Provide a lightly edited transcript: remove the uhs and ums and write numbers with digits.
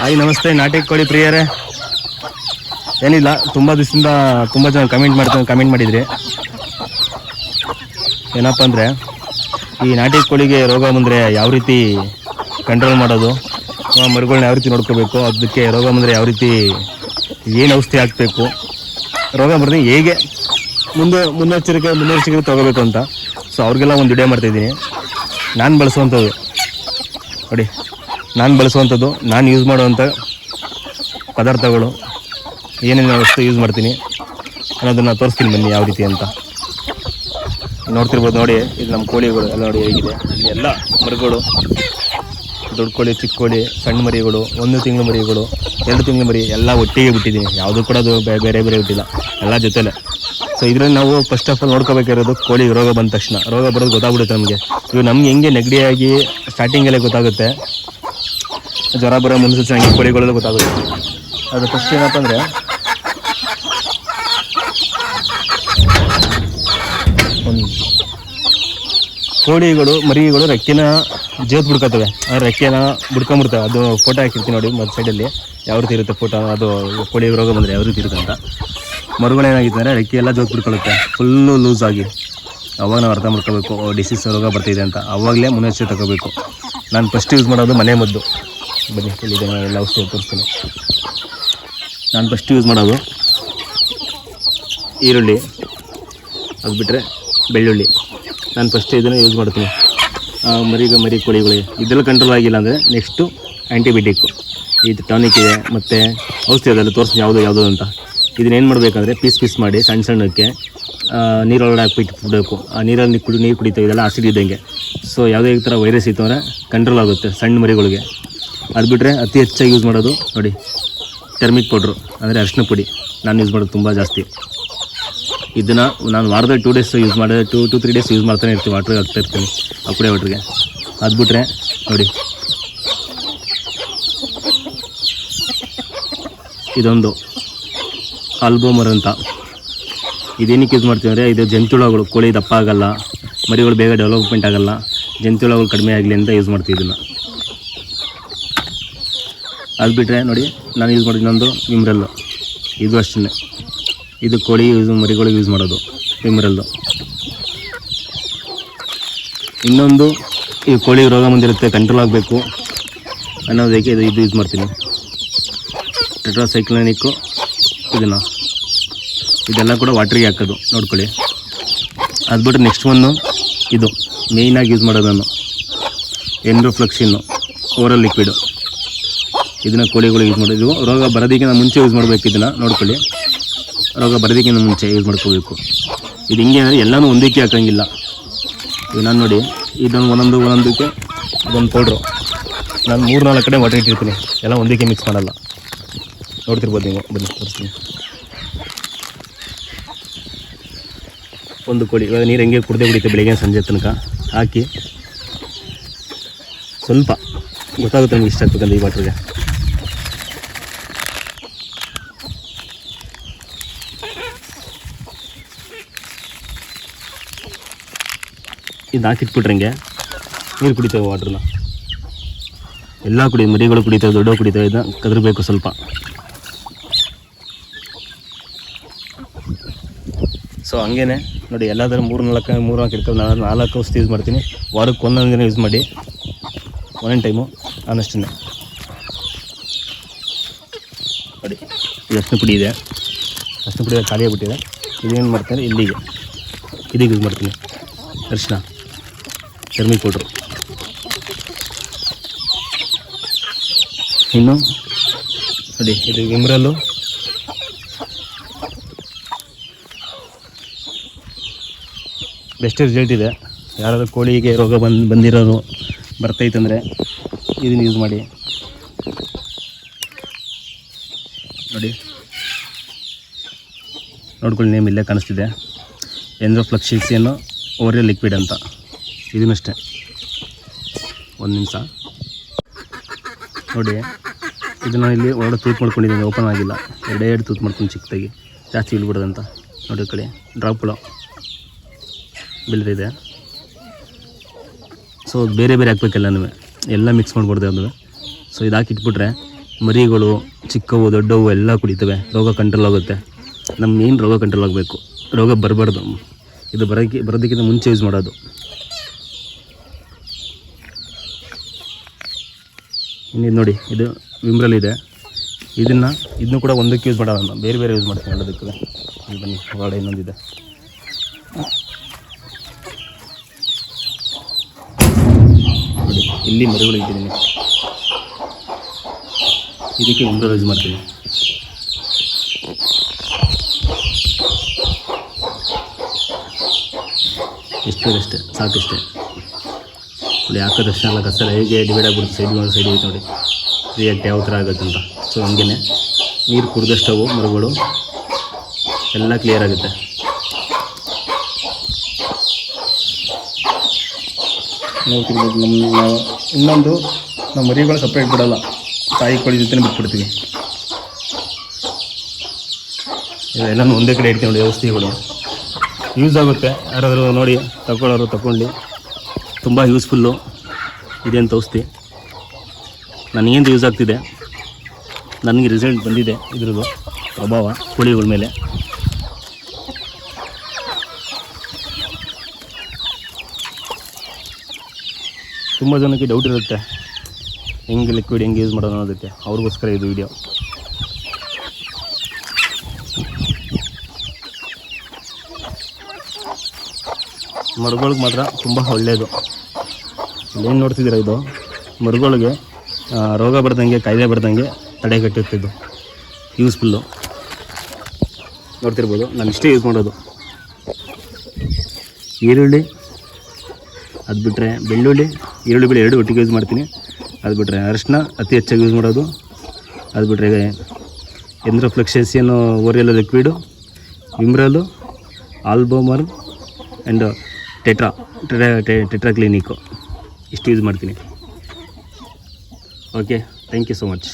Hi ನಮಸ್ತೆ ನಾಟಿ ಕೋಳಿ ಪ್ರಿಯರೇ. ಏನಿಲ್ಲ, ತುಂಬ ದಿವಸದಿಂದ ತುಂಬ ಜನ ಕಮೆಂಟ್ ಮಾಡಿದ್ರಿ. ಏನಪ್ಪ ಅಂದರೆ, ಈ ನಾಟಿ ಕೋಳಿಗೆ ರೋಗ ಬಂದರೆ ಯಾವ ರೀತಿ ಕಂಟ್ರೋಲ್ ಮಾಡೋದು, ಮರಿಗಳನ್ನ ಯಾವ ರೀತಿ ನೋಡ್ಕೋಬೇಕು, ಅದಕ್ಕೆ ರೋಗ ಬಂದರೆ ಯಾವ ರೀತಿ ಏನು ಔಷಧಿ ಹಾಕಬೇಕು, ರೋಗ ಬರದೆ ಹೇಗೆ ಮುನ್ನೆಚ್ಚರಿಕೆ ತೊಗೋಬೇಕು ಅಂತ. ಸೊ ಅವ್ರಿಗೆಲ್ಲ ಒಂದು ವಿಡಿಯೋ ಮಾಡ್ತಾಯಿದ್ದೀನಿ. ನಾನು ಬಳಸುವಂಥದ್ದು ನಾನು ಯೂಸ್ ಮಾಡುವಂಥ ಪದಾರ್ಥಗಳು ಏನೇನು ವಸ್ತು ಯೂಸ್ ಮಾಡ್ತೀನಿ ಅನ್ನೋದನ್ನು ತೋರಿಸ್ತೀನಿ ಬನ್ನಿ ಯಾವ ರೀತಿ ಅಂತ. ನೋಡ್ತಿರ್ಬೋದು ನೋಡಿ, ಇದು ನಮ್ಮ ಕೋಳಿಗಳು ಎಲ್ಲ ನೋಡಿ ಹೇಗಿದೆ. ಇಲ್ಲಿ ಎಲ್ಲ ಮರಿಗಳು, ದೊಡ್ಡ ಕೋಳಿ, ಚಿಕ್ಕ ಕೋಳಿ, ಸಣ್ಣ ಮರಿಗಳು, 1 ತಿಂಗಳು ಮರಿಗಳು, 2 ತಿಂಗಳು ಮರಿ ಎಲ್ಲ ಒಟ್ಟಿಗೆ ಬಿಟ್ಟಿದ್ದೀನಿ. ಯಾವುದೂ ಕೂಡ ಅದು ಬೇರೆ ಬಿಟ್ಟಿಲ್ಲ, ಎಲ್ಲ ಜೊತೆಲೆ. ಸೊ ಇದರಲ್ಲಿ ನಾವು ಫಸ್ಟ್ ಆಫ್ ಆಲ್ ನೋಡ್ಕೋಬೇಕಿರೋದು, ಕೋಳಿಗೆ ರೋಗ ಬಂದ ತಕ್ಷಣ ರೋಗ ಬರೋದು ಗೊತ್ತಾಗ್ಬಿಡುತ್ತೆ ನಮಗೆ. ಇವು ನಮ್ಗೆ ಹೆಂಗೆ ನೆಗಡಿಯಾಗಿ ಸ್ಟಾರ್ಟಿಂಗಲ್ಲೇ ಗೊತ್ತಾಗುತ್ತೆ, ಜ್ವರ ಬರೋ ಮುನ್ಸೂಚನೆ ಹಂಗೆ ಕೋಳಿಗಳೆಲ್ಲ ಗೊತ್ತಾಗುತ್ತೆ. ಅದು ಫಸ್ಟ್ ಏನಪ್ಪ ಅಂದರೆ, ಕೋಳಿಗಳು ಮರಿಗಳು ರೆಕ್ಕೆನ ಜೋತ್ ಬಿಡ್ಕೊತವೆ. ಆ ರೆಕ್ಕೆನ ಬಿಡ್ಕೊಂಬಿಡ್ತವೆ. ಅದು ಫೋಟೋ ಹಾಕಿರ್ತೀನಿ ನೋಡಿ ಮತ್ತು ಸೈಡಲ್ಲಿ ಯಾವ ರೀತಿ ಇರುತ್ತೆ ಫೋಟೋ, ಅದು ಕೋಳಿ ರೋಗ ಬಂದರೆ ಯಾವ ರೀತಿ ಇರುತ್ತೆ ಅಂತ. ಮರುಗಳೇನಾಗಿತ್ತು ಅಂದರೆ ರೆಕ್ಕೆ ಎಲ್ಲ ಜೋತ್ ಬಿಡ್ಕೊಳ್ಳುತ್ತೆ ಫುಲ್ಲು ಲೂಸ್ ಆಗಿ. ಅವಾಗ ನಾವು ಅರ್ಥ ಮಾಡ್ಕೋಬೇಕು ಡಿಸೀಸ್ ರೋಗ ಬರ್ತಿದೆ ಅಂತ. ಅವಾಗಲೇ ಮುನ್ನೆಚ್ಚರಿಕೆ ತಗೋಬೇಕು. ನಾನು ಫಸ್ಟ್ ಯೂಸ್ ಮಾಡೋದು ಮನೆ ಮದ್ದು. ಬನ್ನಿ ಇಲ್ಲಿದೆ, ಎಲ್ಲ ಔಷಧಿ ತೋರಿಸ್ತೀನಿ. ನಾನು ಫಸ್ಟ್ ಯೂಸ್ ಮಾಡೋದು ಈರುಳ್ಳಿ, ಅದು ಬಿಟ್ಟರೆ ಬೆಳ್ಳುಳ್ಳಿ. ನಾನು ಫಸ್ಟ್ ಇದನ್ನು ಯೂಸ್ ಮಾಡ್ತೀನಿ. ಮರಿ ಕೋಳಿಗಳಿಗೆ ಇದೆಲ್ಲ ಕಂಟ್ರೋಲ್ ಆಗಿಲ್ಲ ಅಂದರೆ ನೆಕ್ಸ್ಟು ಆ್ಯಂಟಿಬಯೋಟಿಕ್ಕು, ಇದು ಟಾನಿಕ್ ಇದೆ ಮತ್ತು ಔಷಧಿ ಅದೆಲ್ಲ ತೋರಿಸ್ತೀನಿ ಯಾವುದು ಅಂತ. ಇದನ್ನೇನು ಮಾಡಬೇಕಂದ್ರೆ ಪೀಸ್ ಮಾಡಿ ಸಣ್ಣಕ್ಕೆ ನೀರೊಳಗಡೆ ಹಾಕ್ಬಿಟ್ಬಿಡಬೇಕು. ಆ ನೀರಲ್ಲಿ ನೀರು ಕುಡಿತೇವೆ, ಇದೆಲ್ಲ ಆಸಿಡ್ ಇದ್ದಂಗೆ. ಸೊ ಯಾವುದೇ ಥರ ವೈರಸ್ ಇತ್ತು ಅಂದರೆ ಕಂಟ್ರೋಲ್ ಆಗುತ್ತೆ ಸಣ್ಣ ಮರಿಗಳಿಗೆ. ಅದು ಬಿಟ್ಟರೆ ಅತಿ ಹೆಚ್ಚಾಗಿ ಯೂಸ್ ಮಾಡೋದು ನೋಡಿ ಟರ್ಮಿಕ್ ಪೌಡ್ರು, ಅಂದರೆ ಅರಿಶಿನ ಪುಡಿ. ನಾನು ಯೂಸ್ ಮಾಡೋದು ತುಂಬ ಜಾಸ್ತಿ. ಇದನ್ನು ನಾನು ವಾರದಲ್ಲಿ 2 ಡೇಸ್ ಯೂಸ್ ಮಾಡಿದೆ, 2-3 ಡೇಸ್ ಯೂಸ್ ಮಾಡ್ತಾನೆ ಇರ್ತೀನಿ. ವಾಟ್ರಿಗೆ ಹಾಕ್ತಾಯಿರ್ತೀನಿ, ಆ ಕುಡಿಯೋ ವಾಟ್ರಿಗೆ. ಅದು ಬಿಟ್ಟರೆ ನೋಡಿ ಇದೊಂದು ಆಲ್ಬೋಮರ್ ಅಂತ. ಇದೇನಕ್ಕೆ ಯೂಸ್ ಮಾಡ್ತೀವಿ ಅಂದರೆ, ಇದು ಜಂತುಹುಳಗಳು, ಕೋಳಿ ದಪ್ಪ ಆಗೋಲ್ಲ, ಮರಿಗಳು ಬೇಗ ಡೆವಲಪ್ಮೆಂಟ್ ಆಗೋಲ್ಲ, ಜಂತುಹುಳಗಳು ಕಡಿಮೆ ಆಗಲಿ ಅಂತ ಯೂಸ್ ಮಾಡ್ತೀವಿ ಇದನ್ನು. ಅದು ಬಿಟ್ಟರೆ ನೋಡಿ ನಾನು ಯೂಸ್ ಮಾಡೋದು ಇನ್ನೊಂದು ವಿಮ್ರಲ್ಲು. ಇದು ಅಷ್ಟೇ, ಇದು ಕೋಳಿ ಮರಿಗಳಿಗೆ ಯೂಸ್ ಮಾಡೋದು ವಿಮ್ರಲ್ಲು. ಇನ್ನೊಂದು, ಈ ಕೋಳಿ ರೋಗ ಬಂದಿರುತ್ತೆ ಕಂಟ್ರೋಲ್ ಆಗಬೇಕು ಅನ್ನೋದಕ್ಕೆ ಇದು ಯೂಸ್ ಮಾಡ್ತೀನಿ, ಟೆಟ್ರಾಸೈಕ್ಲಿನಿಕ್ಕು. ಇದೆಲ್ಲ ಕೂಡ ವಾಟ್ರಿಗೆ ಹಾಕೋದು ನೋಡ್ಕೊಳ್ಳಿ. ಅದು ಬಿಟ್ಟರೆ ನೆಕ್ಸ್ಟ್ ಒಂದು ಇದು ಮೇಯ್ನಾಗಿ ಯೂಸ್ ಮಾಡೋದು ನಾನು ಎಂಡ್ರೋಫ್ಲಕ್ಸಿನ್ನು ಓರಲ್ ಲಿಕ್ವಿಡು. ಇದನ್ನು ಕೋಳಿಗಳು ಯೂಸ್ ಮಾಡೋದು. ರೋಗ ಬರೋದಕ್ಕಿಂತ ಮುಂಚೆ ಯೂಸ್ ಮಾಡಬೇಕು. ಇದನ್ನು ನೋಡ್ಕೊಳ್ಳಿ, ರೋಗ ಬರೋದಕ್ಕಿಂತ ಮುಂಚೆ ಯೂಸ್ ಮಾಡ್ಕೋಬೇಕು. ಇದು ಹಿಂಗೆ ಅಂದರೆ ಎಲ್ಲನೂ ಒಂದಕ್ಕೆ ಹಾಕೋಂಗಿಲ್ಲ. ಈಗ ನಾನು ನೋಡಿ ಇದೊಂದು ಒಂದೊಂದಕ್ಕೆ ಇದೊಂದು ಪೌಡ್ರು ನಾನು 3-4 ಕಡೆ ವಾಟರ್ ಇಟ್ಟಿರ್ತೀನಿ, ಎಲ್ಲ ಒಂದಕ್ಕೆ ಮಿಕ್ಸ್ ಮಾಡಲ್ಲ. ನೋಡ್ತಿರ್ಬೋದು ನೀವು, ಬನ್ನಿ ತೋರಿಸ್ತೀನಿ. ಒಂದು ಕೋಳಿ ಇವಾಗ ನೀರು ಹೆಂಗೆ ಕುಡ್ದೇ ಬಿಡುತ್ತೆ ಬೆಳಿಗ್ಗೆ ಸಂಜೆ ತನಕ ಹಾಕಿ, ಸ್ವಲ್ಪ ಗೊತ್ತಾಗುತ್ತೆ ನಮ್ಗೆ ಇಷ್ಟ ಆಗ್ಬೇಕಂದ್ರೆ ಈ ವಾಟ್ರಿಗೆ. ಇದು ಹಾಕಿಟ್ಬಿಟ್ರೆ ಹಿಂಗೆ ನೀರು ಕುಡಿತೇವೆ ವಾಟ್ರನ್ನ. ಎಲ್ಲ ಮರಿಗಳು ಕುಡಿತೇವೆ, ದೊಡ್ಡ ಕುಡಿತೇವೆ. ಇದನ್ನ ಕದರಬೇಕು ಸ್ವಲ್ಪ. ಸೊ ಹಂಗೇ ನೋಡಿ ಎಲ್ಲಾದರೂ 3-4 ಇಡ್ಕೊಂಡು ನಾನು 4 ಔಷಧಿ ಯೂಸ್ ಮಾಡ್ತೀನಿ. ವಾರಕ್ಕೆ 1 ದಿನ ಯೂಸ್ ಮಾಡಿ, ಒಂದೊಂದು ಟೈಮು ಅನ್ನಷ್ಟೇ. ನೋಡಿ ಇದು ಅರಿಶಿನ ಪುಡಿ ಇದೆ, ಅರಿಶಿನ ಪುಡಿ ಖಾಲಿ ಆಗಿಬಿಟ್ಟಿದೆ. ಇದೇನು ಮಾಡ್ತಾರೆ ಇಲ್ಲಿಗೆ ಇದಕ್ಕೆ ಯೂಸ್ ಮಾಡ್ತೀನಿ. ಅರಿಶಿನ, ಟರ್ಮಿಕ್ ಪೌಡ್ರು. ಇನ್ನು ನೋಡಿ ಇದು ವಿಮ್ರಲ್ಲು. ಬೆಸ್ಟ್ ರಿಸಲ್ಟ್ ಇದೆ. ಯಾರಾದರೂ ಕೋಳಿಗೆ ರೋಗ ಬಂದಿರೋರು ಬರ್ತೈತಂದರೆ ಇದನ್ನು ಯೂಸ್ ಮಾಡಿ. ನೋಡಿ ನೋಡ್ಕೊಳ್ಳಿ, ನೇಮ್ ಇಲ್ಲೇ ಕಾಣಿಸ್ತಿದೆ, ಎಂಡ್ರೋಫ್ಲಕ್ಸಿಯನ್ನು ಓರಲ್ ಲಿಕ್ವಿಡ್ ಅಂತ. ಇದನ್ನಷ್ಟೇ ಒಂದು ನಿಮಿಷ ನೋಡಿ. ಇದನ್ನು ಇಲ್ಲಿ ಒಳಗಡೆ ತೂತು ಮಾಡ್ಕೊಂಡಿದ್ದೀನಿ, ಓಪನ್ ಆಗಿಲ್ಲ. 2 ತೂತು ಮಾಡ್ಕೊಂಡು ಚಿಕ್ಕದಾಗಿ, ಜಾಸ್ತಿ ಇಲ್ಬಿಡೋದಂತ. ನೋಡಿ ಕಡೆ ಡ್ರಾಪ್ಗಳು ಬೆಳೆದಿದೆ. ಸೊ ಬೇರೆ ಹಾಕ್ಬೇಕೆಲ್ಲನೂ, ಎಲ್ಲ ಮಿಕ್ಸ್ ಮಾಡ್ಕೊಡ್ದೆ ಅದು. ಸೊ ಇದು ಹಾಕಿಟ್ಬಿಟ್ರೆ ಮರಿಗಳು ಚಿಕ್ಕವು ದೊಡ್ಡವು ಎಲ್ಲ ಕುಡಿತವೆ, ರೋಗ ಕಂಟ್ರೋಲ್ ಆಗುತ್ತೆ. ನಮ್ಮ ಮೇನ್ ರೋಗ ಕಂಟ್ರೋಲ್ ಆಗಬೇಕು, ರೋಗ ಬರಬಾರ್ದು. ಇದು ಬರೋದಕ್ಕಿಂತ ಮುಂಚೆ ಯೂಸ್ ಮಾಡೋದು. ಇನ್ನಿದು ನೋಡಿ, ಇದು ವಿಮ್ರಲ್ ಇದೆ. ಇದನ್ನು ಕೂಡ ಒಂದಕ್ಕೆ ಯೂಸ್ ಮಾಡೋಣ, ಬೇರೆ ಬೇರೆ ಯೂಸ್ ಮಾಡ್ತೀನಿ ಎಲ್ಲದಕ್ಕೂ. ಇಲ್ಲಿ ಬನ್ನಿ, ಹೊರಗಡೆ ಇನ್ನೊಂದಿದೆ. ನೋಡಿ, ಇಲ್ಲಿ ಮರಿಗಳು ಇಟ್ಟಿದ್ದೀನಿ, ಇದಕ್ಕೆ ವಿಮ್ರಲ್ ಯೂಸ್ ಮಾಡ್ತೀನಿ. ಅಷ್ಟೇ ಸಾಕಷ್ಟೇ. ನೋಡಿ, ಹಾಕೋದಷ್ಟೇ ಅಲ್ಲ, ಕಸರ ಹೇಗೆ ಡಿವೈಡ್ ಆಗ್ಬಿಡುತ್ತೆ, ಸೈಡ್ ಐತೆ ನೋಡಿ, ರಿಯಾಕ್ಟ್ ಯಾವ ಥರ ಆಗುತ್ತೆ ಅಂತ. ಸೊ ಹಂಗೆ ನೀರು ಕುಡಿದಷ್ಟವು ಮರಗಳು ಎಲ್ಲ ಕ್ಲಿಯರ್ ಆಗುತ್ತೆ. ನೋಡ್ತಿರ್ಬೋದು. ಇನ್ನೊಂದು ನಾವು ಮರಿಗಳು ಸಪ್ರೇಟ್ ಬಿಡೋಲ್ಲ, ತಾಯಿ ಕೋಳಿ ಜೊತೆ ಬಿಟ್ಬಿಡ್ತೀವಿ. ಇವೆಲ್ಲ ಒಂದೇ ಕಡೆ ಇಡ್ತೀವಿ ನೋಡಿ, ಔಷಧಿಗಳು ಯೂಸ್ ಆಗುತ್ತೆ. ಯಾರಾದರೂ ನೋಡಿ ತಗೊಳ್ಳೋರು ತಗೊಂಡು, ತುಂಬ ಯೂಸ್ಫುಲ್ಲು ಇದೆ ಅಂತ ಔಷಧಿ. ನನಗೇನು ಯೂಸ್ ಆಗ್ತಿದೆ, ನನಗೆ ರಿಸಲ್ಟ್ ಬಂದಿದೆ ಇದ್ರದ್ದು ಪ್ರಭಾವ ಕೋಳಿಗಳ ಮೇಲೆ. ತುಂಬ ಜನಕ್ಕೆ ಡೌಟ್ ಇರುತ್ತೆ ಹೆಂಗೆ ಲಿಕ್ವಿಡ್ ಹೆಂಗೆ ಯೂಸ್ ಮಾಡೋದು ಅನ್ನೋದಕ್ಕೆ, ಅವ್ರಿಗೋಸ್ಕರ ಇದು ವಿಡಿಯೋ. ಮರುಗಳಿಗೆ ಮಾತ್ರ ತುಂಬ ಒಳ್ಳೆಯದು. ಏನು ನೋಡ್ತಿದ್ದೀರ, ಇದು ಮರುಗಳಿಗೆ ರೋಗ ಬರ್ದಂಗೆ, ಕಾಯಿಲೆ ಬರ್ದಂಗೆ ತಡೆಗಟ್ಟುತ್ತಿದ್ದು ಯೂಸ್ಫುಲ್ಲು. ನೋಡ್ತಿರ್ಬೋದು, ನಾನು ಇಷ್ಟೇ ಯೂಸ್ ಮಾಡೋದು. ಈರುಳ್ಳಿ, ಅದು ಬಿಟ್ಟರೆ ಬೆಳ್ಳುಳ್ಳಿ, ಈರುಳ್ಳಿ ಬೆಳೆ ಎರಡು ಒಟ್ಟಿಗೆ ಯೂಸ್ ಮಾಡ್ತೀನಿ. ಅದು ಬಿಟ್ಟರೆ ಅರಿಶಿನ ಅತಿ ಹೆಚ್ಚಾಗಿ ಯೂಸ್ ಮಾಡೋದು. ಅದು ಬಿಟ್ಟರೆ ಎಂಡ್ರೋಫ್ಲಕ್ಸೇಸಿಯನ್ ಓರಿಯಲ್ ಲಿಕ್ವಿಡು, ವಿಮ್ರಲು, ಆಲ್ಬೋಮರ್ ಆ್ಯಂಡ್ ಟೆಟ್ರಾ ಕ್ಲಿನಿಕ್ಕು ಇಷ್ಟು ಯೂಸ್ ಮಾಡ್ತೀನಿ. Okay, thank you so much.